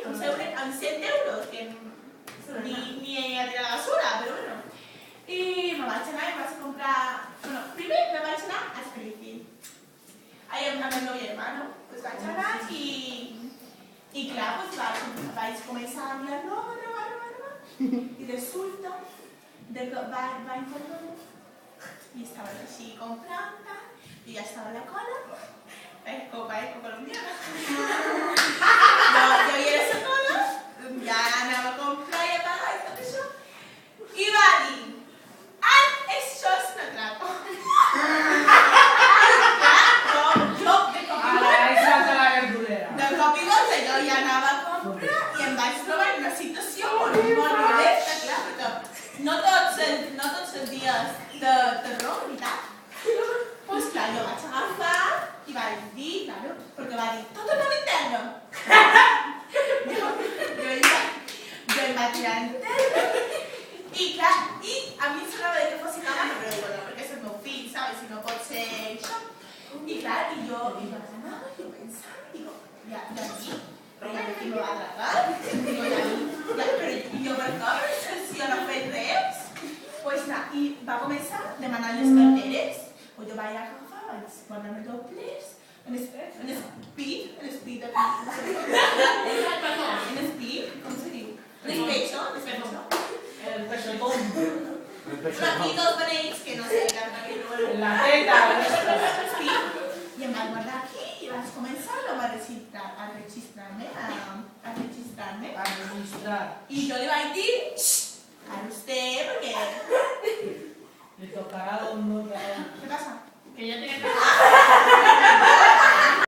amb 100 euros, que ni a tirar la basura, però bueno. I me vaig anar i vaig comprar... Bueno, primer me vaig anar a Springfield. Amb el meu germà, no? Pues vaig anar i clar, pues vaig començar a mirar roba. I resulta que vaig comprar i estaven així comprant i ja estava la cola. Eco colombiana. Jo hi era la cola, ja anava a comprar i a pagar i tot això. I va dir, això és un atraco. De cop i volta jo ja anava a comprar i em vaig trobar en una situació molt violenta, clar, perquè no tots els dies de terror, veritat. Doncs clar, jo vaig agafar i vaig dir, claro, perquè va dir, tot el interno. Jo em vaig tirar interno i clar, a mi em sonava que fos cama, però dic, bueno, perquè és el meu fill, saps? Si no pot ser això. I clar, i jo anava, jo pensava, digo, ja aquí, aquí me va atracar, però jo per com, si jo no he fet res, pues i va començar a demanar les carteres, pues jo vaig agafar, vaig guardar-me dobles, en speed, com se diu? Despecho. El pechotón. Aquí dos panells que no sé, la teta. I em vaig guardar aquí i vaig començar a registrar-me. I jo li vaig dir, a vostè, perquè... Le tocarà d'on no... Què passa? Que ya tiene que...